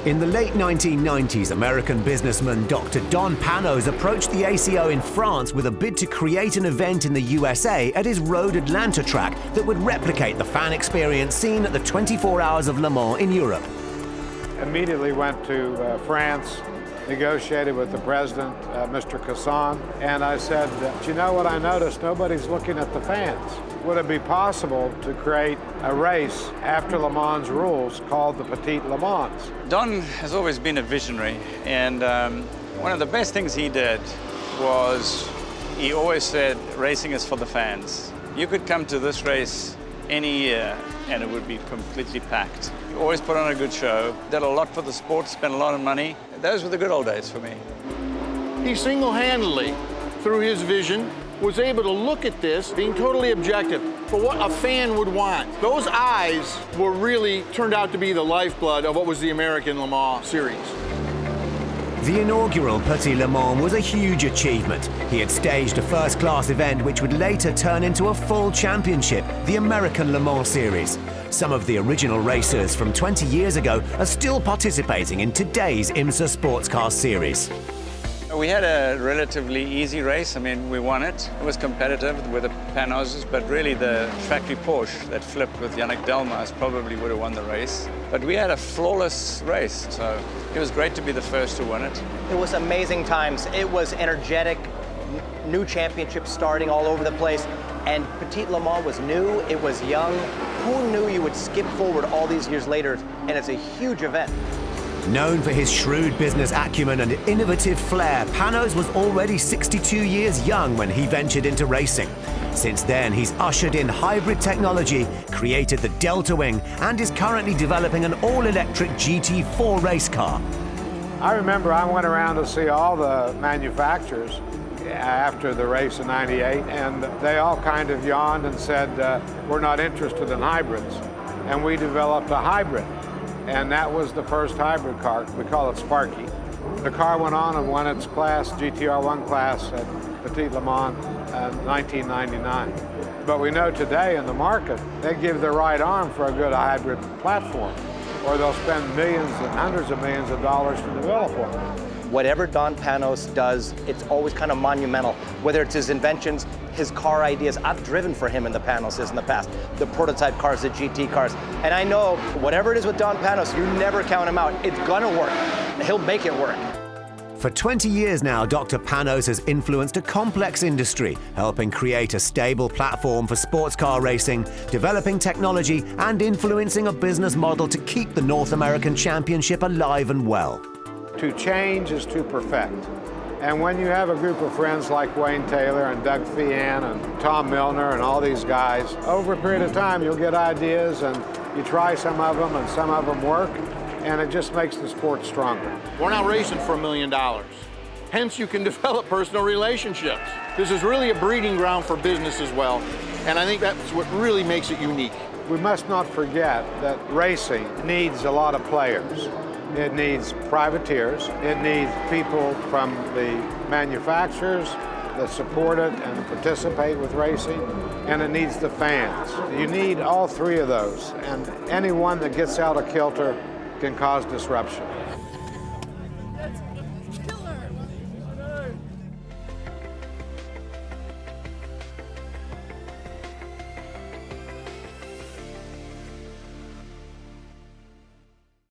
In the late 1990s, American businessman Dr. Don Panoz approached the ACO in France with a bid to create an event in the USA at his Road Atlanta track that would replicate the fan experience seen at the 24 Hours of Le Mans in Europe. Immediately went to France, negotiated with the president, Mr. Casson, and I said, you know what I noticed? Nobody's looking at the fans. Would it be possible to create a race after Le Mans rules called the Petit Le Mans? Don has always been a visionary, and one of the best things he did was he always said racing is for the fans. You could come to this race any year and it would be completely packed. He always put on a good show, did a lot for the sport, spent a lot of money. Those were the good old days for me. He single-handedly, through his vision, was able to look at this being totally objective for what a fan would want. Those eyes were really turned out to be the lifeblood of what was the American Le Mans series. The inaugural Petit Le Mans was a huge achievement. He had staged a first-class event which would later turn into a full championship, the American Le Mans Series. Some of the original racers from 20 years ago are still participating in today's IMSA Sportscar Series. We had a relatively easy race. I mean, we won it. It was competitive with the Panozes, but really the factory Porsche that flipped with Yannick Delmas probably would have won the race. But we had a flawless race, so it was great to be the first to win it. It was amazing times. It was energetic, new championships starting all over the place, and Petit Le Mans was new, it was young. Who knew you would skip forward all these years later, and it's a huge event. Known for his shrewd business acumen and innovative flair, Panoz was already 62 years young when he ventured into racing. Since then, he's ushered in hybrid technology, created the Delta Wing, and is currently developing an all-electric GT4 race car. I remember I went around to see all the manufacturers after the race in '98, and they all kind of yawned and said, we're not interested in hybrids. And we developed a hybrid. And that was the first hybrid car. We call it Sparky. The car went on and won its class, GTR1 class at Petit Le Mans in 1999. But we know today in the market, they give their right arm for a good hybrid platform, or they'll spend millions and hundreds of millions of dollars to develop one. Whatever Don Panoz does, it's always kind of monumental. Whether it's his inventions, his car ideas. I've driven for him in the Panozes in the past, the prototype cars, the GT cars. And I know whatever it is with Don Panoz, you never count him out. It's gonna work. He'll make it work. For 20 years now, Dr. Panoz has influenced a complex industry, helping create a stable platform for sports car racing, developing technology, and influencing a business model to keep the North American Championship alive and well. To change is to perfect. And when you have a group of friends like Wayne Taylor and Doug Fehan and Tom Milner and all these guys, over a period of time you'll get ideas and you try some of them and some of them work, and it just makes the sport stronger. We're not racing for $1 million. Hence, you can develop personal relationships. This is really a breeding ground for business as well, and I think that's what really makes it unique. We must not forget that racing needs a lot of players. It needs privateers. It needs people from the manufacturers that support it and participate with racing, and it needs the fans. You need all three of those, and anyone that gets out of kilter can cause disruption.